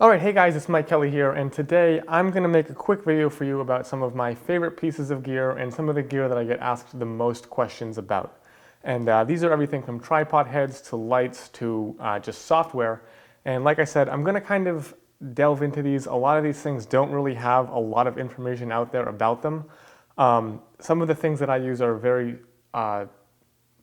Alright, hey guys, it's Mike Kelley here, and today I'm going to make a quick video for you about some of my favorite pieces of gear and some of the gear that I get asked the most questions about. And these are everything from tripod heads to lights to just software. And like I said, I'm going to kind of delve into these. A lot of these things don't really have a lot of information out there about them. Some of the things that I use are very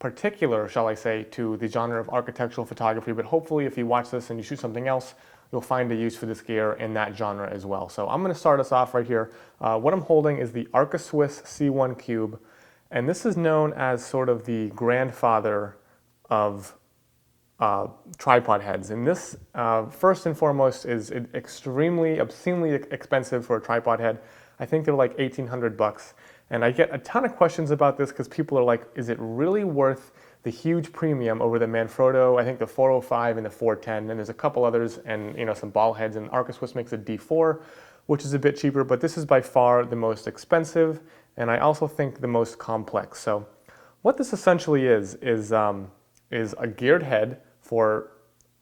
particular, shall I say, to the genre of architectural photography, but hopefully if you watch this and you shoot something else, you'll find a use for this gear in that genre as well. So I'm going to start us off right here. What I'm holding is the Arca Swiss CUBE, and this is known as sort of the grandfather of tripod heads. And this, first and foremost, is extremely, obscenely expensive for a tripod head. I think they're like 1,800 bucks. And I get a ton of questions about this because people are like, is it really worth the huge premium over the Manfrotto, I think the 405 and the 410, and there's a couple others, and some ball heads, and Arca Swiss makes a D4, which is a bit cheaper, but this is by far the most expensive, and I also think the most complex. So what this essentially is a geared head for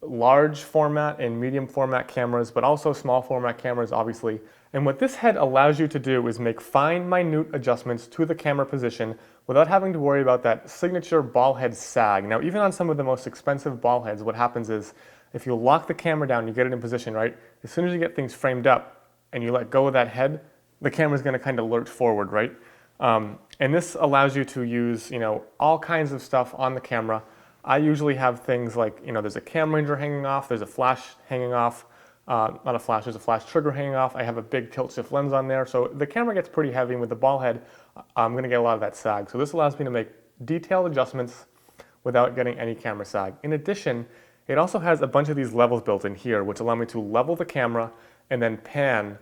large format and medium format cameras, but also small format cameras, obviously. And what this head allows you to do is make fine, minute adjustments to the camera position without having to worry about that signature ball head sag. Now, even on some of the most expensive ball heads, what happens is if you lock the camera down, you get it in position, right? As soon as you get things framed up and you let go of that head, the camera's gonna kind of lurch forward, right? And this allows you to use, all kinds of stuff on the camera. I usually have things like, there's a CamRanger hanging off, there's a flash hanging off, not a flash, there's a flash trigger hanging off. I have a big tilt shift lens on there, so the camera gets pretty heavy, and with the ball head, I'm gonna get a lot of that sag. So this allows me to make detailed adjustments without getting any camera sag. In addition, it also has a bunch of these levels built in here, which allow me to level the camera and then pan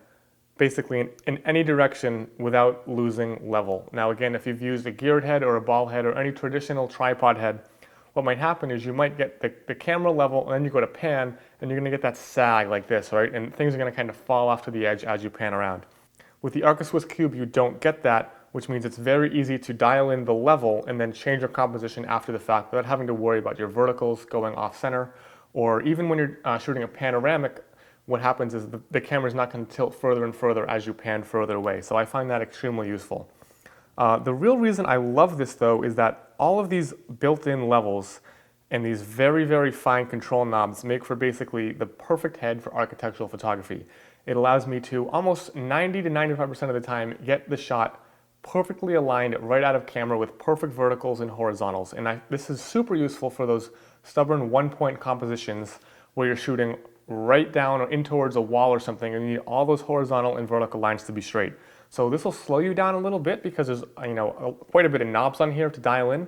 basically in any direction without losing level. Now again, if you've used a geared head or a ball head or any traditional tripod head, what might happen is you might get the camera level, and then you go to pan, and you're gonna get that sag like this, right? And things are gonna kind of fall off to the edge as you pan around. With the Arca Swiss CUBE, you don't get that, which means it's very easy to dial in the level and then change your composition after the fact without having to worry about your verticals going off center. Or even when you're shooting a panoramic, what happens is the camera's not gonna tilt further and further as you pan further away. So I find that extremely useful. The real reason I love this though is that all of these built-in levels and these very, very fine control knobs make for basically the perfect head for architectural photography. It allows me to almost 90 to 95% of the time get the shot perfectly aligned right out of camera with perfect verticals and horizontals. And this is super useful for those stubborn one-point compositions where you're shooting right down or in towards a wall or something, and you need all those horizontal and vertical lines to be straight. So this will slow you down a little bit because there's quite a bit of knobs on here to dial in,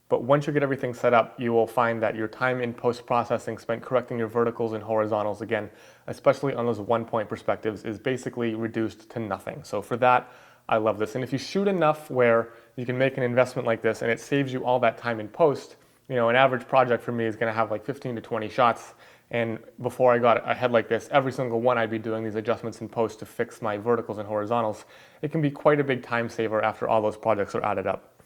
but once you get everything set up, you will find that your time in post-processing spent correcting your verticals and horizontals, again, especially on those one-point perspectives, is basically reduced to nothing. So for that, I love this. And if you shoot enough where you can make an investment like this and it saves you all that time in post, an average project for me is gonna have like 15 to 20 shots. And before I got a head like this, every single one I'd be doing these adjustments in post to fix my verticals and horizontals. It can be quite a big time saver after all those projects are added up.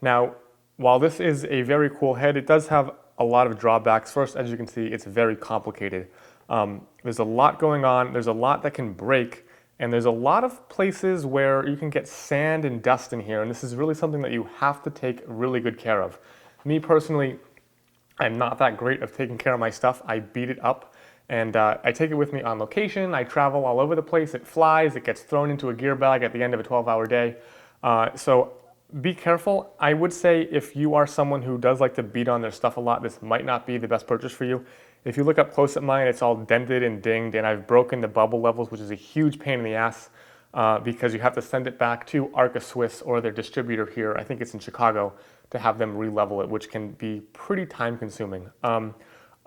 Now, while this is a very cool head, it does have a lot of drawbacks. First, as you can see, it's very complicated. There's a lot going on, there's a lot that can break, and there's a lot of places where you can get sand and dust in here, and this is really something that you have to take really good care of. Me personally, I'm not that great of taking care of my stuff. I beat it up, and I take it with me on location. I travel all over the place. It flies. It gets thrown into a gear bag at the end of a 12-hour day. So be careful. I would say if you are someone who does like to beat on their stuff a lot, this might not be the best purchase for you. If you look up close at mine, it's all dented and dinged, and I've broken the bubble levels, which is a huge pain in the ass because you have to send it back to Arca Swiss or their distributor here. I think it's in Chicago, to have them re-level it, which can be pretty time consuming.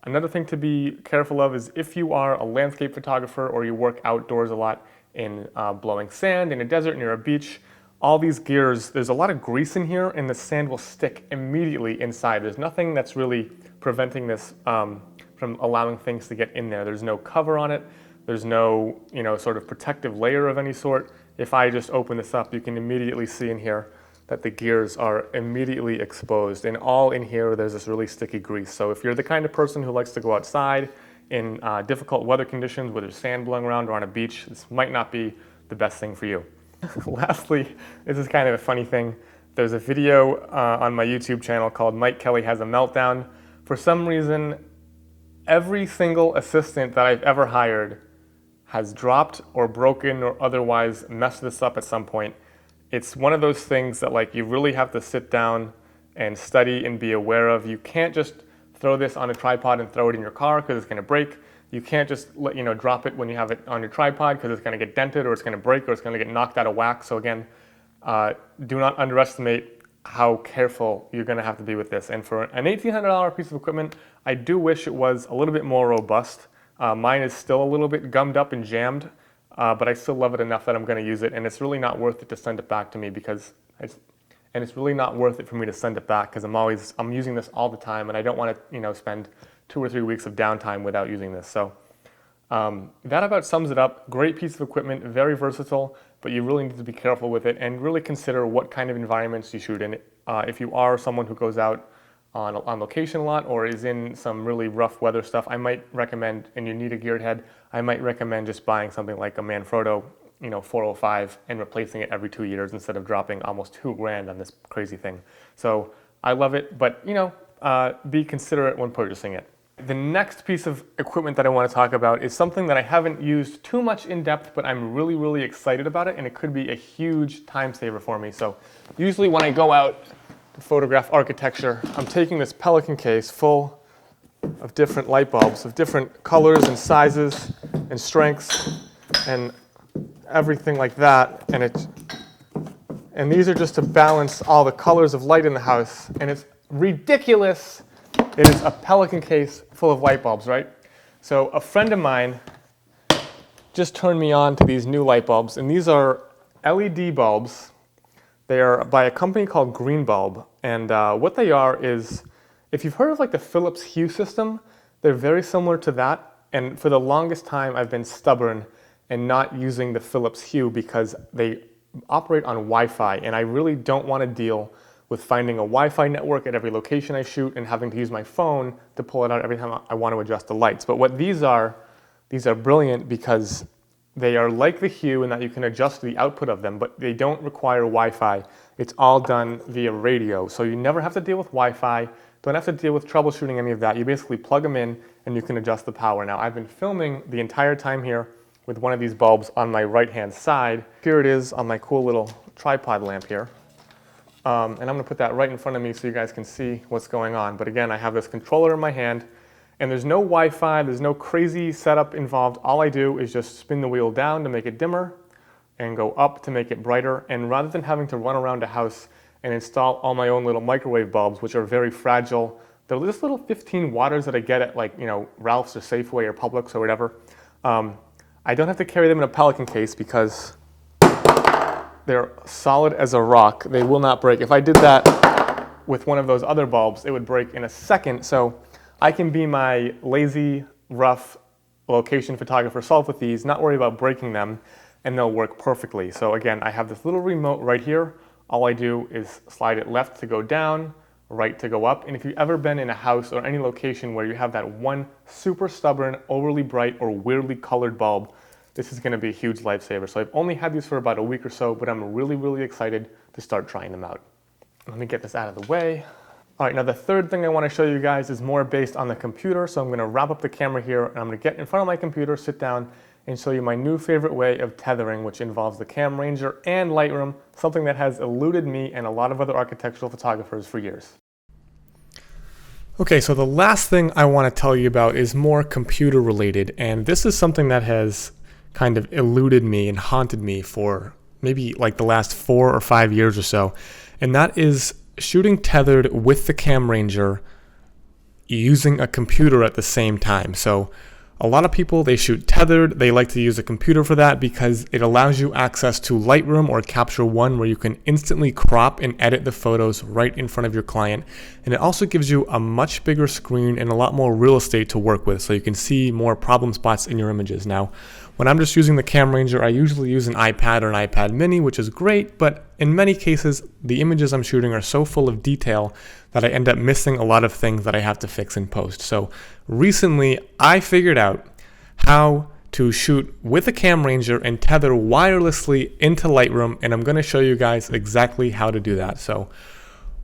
Another thing to be careful of is if you are a landscape photographer or you work outdoors a lot in blowing sand in a desert near a beach, all these gears, there's a lot of grease in here and the sand will stick immediately inside. There's nothing that's really preventing this from allowing things to get in there. There's no cover on it. There's no sort of protective layer of any sort. If I just open this up, you can immediately see in here that the gears are immediately exposed, and all in here there's this really sticky grease. So if you're the kind of person who likes to go outside in difficult weather conditions, whether there's sand blowing around or on a beach, this might not be the best thing for you. Lastly, this is kind of a funny thing. There's a video on my YouTube channel called Mike Kelley Has a Meltdown. For some reason, every single assistant that I've ever hired has dropped or broken or otherwise messed this up at some point. It's one of those things that like you really have to sit down and study and be aware of. You can't just throw this on a tripod and throw it in your car because it's going to break. You can't just drop it when you have it on your tripod because it's going to get dented or it's going to break or it's going to get knocked out of whack. So again, do not underestimate how careful you're going to have to be with this. And for an $1,800 piece of equipment, I do wish it was a little bit more robust. Mine is still a little bit gummed up and jammed, but I still love it enough that I'm going to use it, and it's really not worth it to send it back to me because it's really not worth it for me to send it back because I'm using this all the time, and I don't want to spend 2 or 3 weeks of downtime without using this. So that about sums it up. Great piece of equipment, very versatile, but you really need to be careful with it and really consider what kind of environments you shoot in. If you are someone who goes out on location a lot or is in some really rough weather stuff, I might recommend, and you need a geared head, I might recommend just buying something like a Manfrotto 405 and replacing it every 2 years instead of dropping almost $2,000 on this crazy thing. So I love it, but be considerate when purchasing it. The next piece of equipment that I want to talk about is something that I haven't used too much in depth, but I'm really, really excited about it, and it could be a huge time saver for me. So usually when I go out to photograph architecture, I'm taking this Pelican case full of different light bulbs of different colors and sizes and strengths and everything like that, and these are just to balance all the colors of light in the house, and it's ridiculous. It is a Pelican case full of light bulbs, right? So a friend of mine just turned me on to these new light bulbs, and these are LED bulbs. They are by a company called Green Bulb, and what they are is, if you've heard of like the Philips Hue system, they're very similar to that, and for the longest time I've been stubborn and not using the Philips Hue because they operate on Wi-Fi, and I really don't want to deal with finding a Wi-Fi network at every location I shoot and having to use my phone to pull it out every time I want to adjust the lights. But what these are brilliant because they are like the Hue in that you can adjust the output of them, but they don't require Wi-Fi. It's all done via radio. So you never have to deal with Wi-Fi, don't have to deal with troubleshooting any of that. You basically plug them in and you can adjust the power. Now, I've been filming the entire time here with one of these bulbs on my right-hand side. Here it is on my cool little tripod lamp here. And I'm gonna put that right in front of me so you guys can see what's going on. But again, I have this controller in my hand, and there's no Wi-Fi, there's no crazy setup involved. All I do is just spin the wheel down to make it dimmer and go up to make it brighter. And rather than having to run around a house and install all my own little microwave bulbs, which are very fragile, they're just little 15 watters that I get at Ralph's or Safeway or Publix or whatever. I don't have to carry them in a Pelican case because they're solid as a rock. They will not break. If I did that with one of those other bulbs, it would break in a second. So I can be my lazy, rough location photographer self with these, not worry about breaking them, and they'll work perfectly. So again, I have this little remote right here. All I do is slide it left to go down, right to go up. And if you've ever been in a house or any location where you have that one super stubborn, overly bright, or weirdly colored bulb, this is going to be a huge lifesaver. So I've only had these for about a week or so, but I'm really, really excited to start trying them out. Let me get this out of the way. All right, now the third thing I want to show you guys is more based on the computer. So I'm going to wrap up the camera here, and I'm going to get in front of my computer, sit down, and show you my new favorite way of tethering, which involves the CamRanger and Lightroom, something that has eluded me and a lot of other architectural photographers for years. Okay, so the last thing I want to tell you about is more computer related, and this is something that has kind of eluded me and haunted me for maybe like the last 4 or 5 years or so, and that is shooting tethered with the CamRanger using a computer at the same time. So a lot of people, they shoot tethered, they like to use a computer for that because it allows you access to Lightroom or Capture One, where you can instantly crop and edit the photos right in front of your client. And it also gives you a much bigger screen and a lot more real estate to work with, so you can see more problem spots in your images. Now, When I'm just using the CamRanger, I usually use an iPad or an iPad mini, which is great, but in many cases, the images I'm shooting are so full of detail that I end up missing a lot of things that I have to fix in post. So recently, I figured out how to shoot with a CamRanger and tether wirelessly into Lightroom, and I'm going to show you guys exactly how to do that. So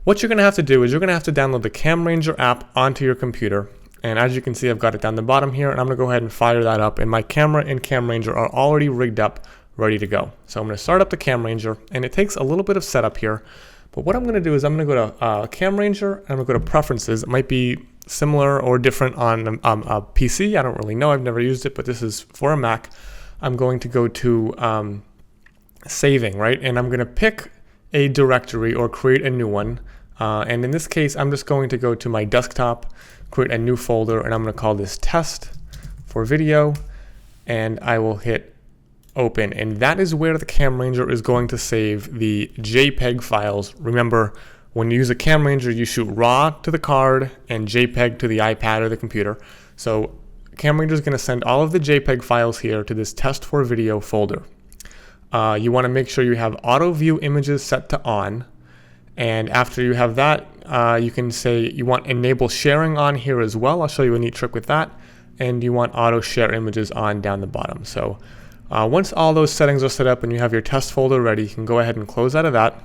what you're going to have to do is you're going to have to download the CamRanger app onto your computer, and as you can see, I've got it down the bottom here, and I'm going to go ahead and fire that up, and my camera and CamRanger are already rigged up, ready to go. So I'm going to start up the CamRanger, and it takes a little bit of setup here, but what I'm going to do is I'm going to go to CamRanger, and I'm going to go to Preferences. It might be similar or different on a PC. I don't really know. I've never used it, but this is for a Mac. I'm going to go to Saving, right? And I'm going to pick a directory or create a new one. And in this case, I'm just going to go to my desktop, create a new folder, and I'm going to call this Test for Video, and I will hit Open. And that is where the CamRanger is going to save the JPEG files. Remember, when you use a CamRanger, you shoot RAW to the card and JPEG to the iPad or the computer. So CamRanger is going to send all of the JPEG files here to this Test for Video folder. You want to make sure you have Auto View Images set to On. And after you have that, you can say you want Enable Sharing on here as well. I'll show you a neat trick with that. And you want Auto Share Images on down the bottom. So once all those settings are set up and you have your test folder ready, you can go ahead and close out of that.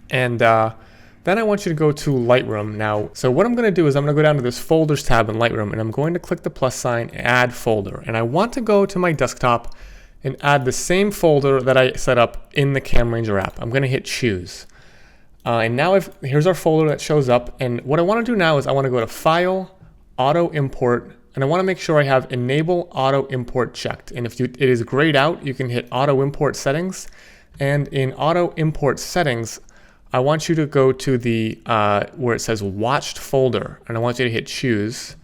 And then I want you to go to Lightroom now. So what I'm going to do is I'm going to go down to this Folders tab in Lightroom, and I'm going to click the plus sign, Add Folder. And I want to go to my desktop and add the same folder that I set up in the CamRanger app. I'm going to hit Choose. And now here's our folder that shows up. And what I want to do now is I want to go to File, Auto Import, and I want to make sure I have Enable Auto Import checked. And if it is grayed out, you can hit Auto Import Settings. And in Auto Import Settings, I want you to go to the where it says Watched Folder, and I want you to hit Choose,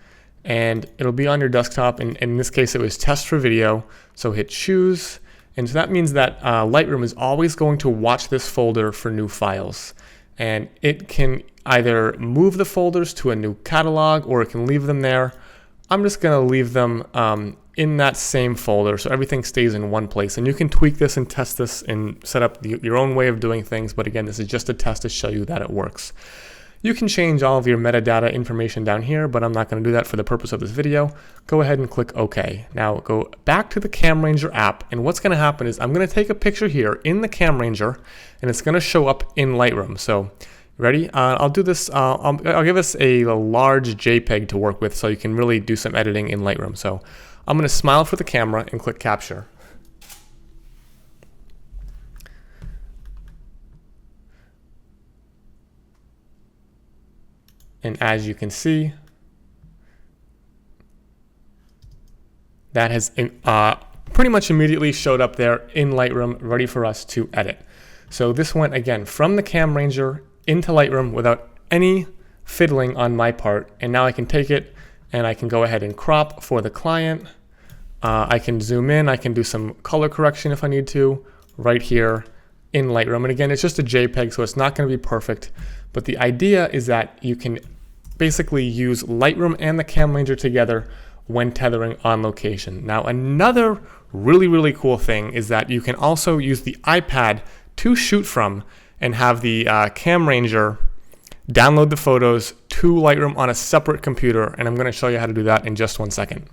and it'll be on your desktop. And in this case, it was Test for Video, so hit Choose. And so that means that Lightroom is always going to watch this folder for new files, and it can either move the folders to a new catalog or it can leave them there. I'm just going to leave them in that same folder so everything stays in one place. And you can tweak this and test this and set up your own way of doing things, but again, this is just a test to show you that it works. You can change all of your metadata information down here, but I'm not going to do that for the purpose of this video. Go ahead and click OK. Now go back to the CamRanger app, and what's going to happen is I'm going to take a picture here in the CamRanger, and it's going to show up in Lightroom. So ready? I'll do this. I'll give us a large JPEG to work with so you can really do some editing in Lightroom. So I'm going to smile for the camera and click Capture. And as you can see, that has pretty much immediately showed up there in Lightroom, ready for us to edit. So this went again from the CamRanger into Lightroom without any fiddling on my part. And now I can take it and I can go ahead and crop for the client. I can zoom in, I can do some color correction if I need to, right here in Lightroom. And again, it's just a JPEG, so it's not going to be perfect. But the idea is that you can basically use Lightroom and the CamRanger together when tethering on location. Now, another really, really cool thing is that you can also use the iPad to shoot from and have the CamRanger download the photos to Lightroom on a separate computer, and I'm going to show you how to do that in just 1 second.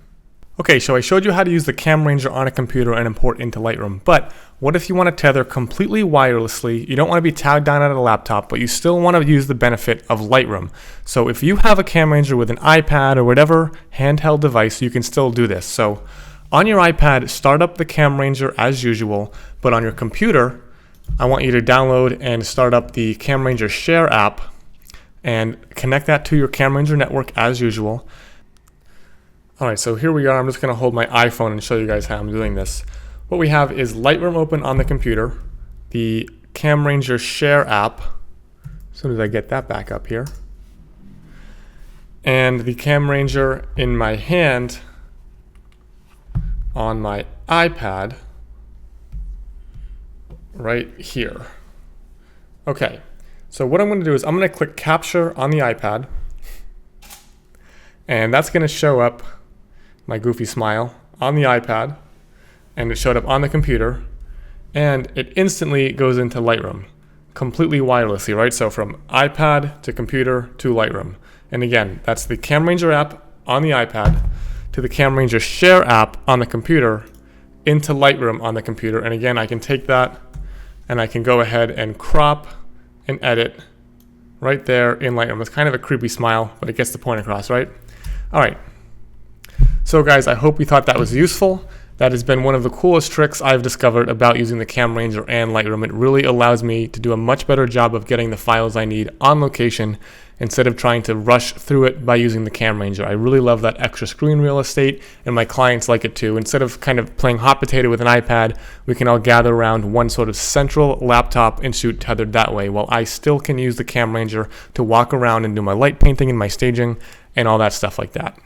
Okay, so I showed you how to use the CamRanger on a computer and import into Lightroom, but what if you want to tether completely wirelessly? You don't want to be tagged down at a laptop, but you still want to use the benefit of Lightroom. So if you have a CamRanger with an iPad or whatever handheld device, you can still do this. So on your iPad, start up the CamRanger as usual, but on your computer, I want you to download and start up the CamRanger Share app and connect that to your CamRanger network as usual. All right, so here we are. I'm just going to hold my iPhone and show you guys how I'm doing this. What we have is Lightroom open on the computer, the CamRanger Share app, as soon as I get that back up here, and the CamRanger in my hand on my iPad right here. Okay, so what I'm going to do is I'm going to click Capture on the iPad, and that's going to show up my goofy smile on the iPad. and it showed up on the computer, and it instantly goes into Lightroom, completely wirelessly, right? So from iPad to computer to Lightroom. And again, that's the CamRanger app on the iPad to the CamRanger Share app on the computer into Lightroom on the computer. And again, I can take that and I can go ahead and crop and edit right there in Lightroom. It's kind of a creepy smile, but it gets the point across, right? All right. So guys, I hope you thought that was useful. That has been one of the coolest tricks I've discovered about using the CamRanger and Lightroom. It really allows me to do a much better job of getting the files I need on location instead of trying to rush through it by using the CamRanger. I really love that extra screen real estate, and my clients like it too. Instead of kind of playing hot potato with an iPad, we can all gather around one sort of central laptop and shoot tethered that way, while I still can use the CamRanger to walk around and do my light painting and my staging and all that stuff like that.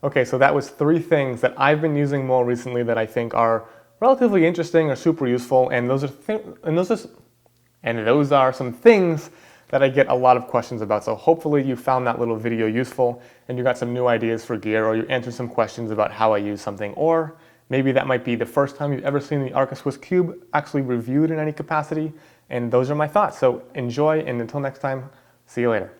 Okay, so that was 3 things that I've been using more recently that I think are relatively interesting or super useful, and those are some things that I get a lot of questions about. So hopefully you found that little video useful and you got some new ideas for gear, or you answered some questions about how I use something, or maybe that might be the first time you've ever seen the Arca Swiss CUBE actually reviewed in any capacity. And those are my thoughts. So enjoy, and until next time, see you later.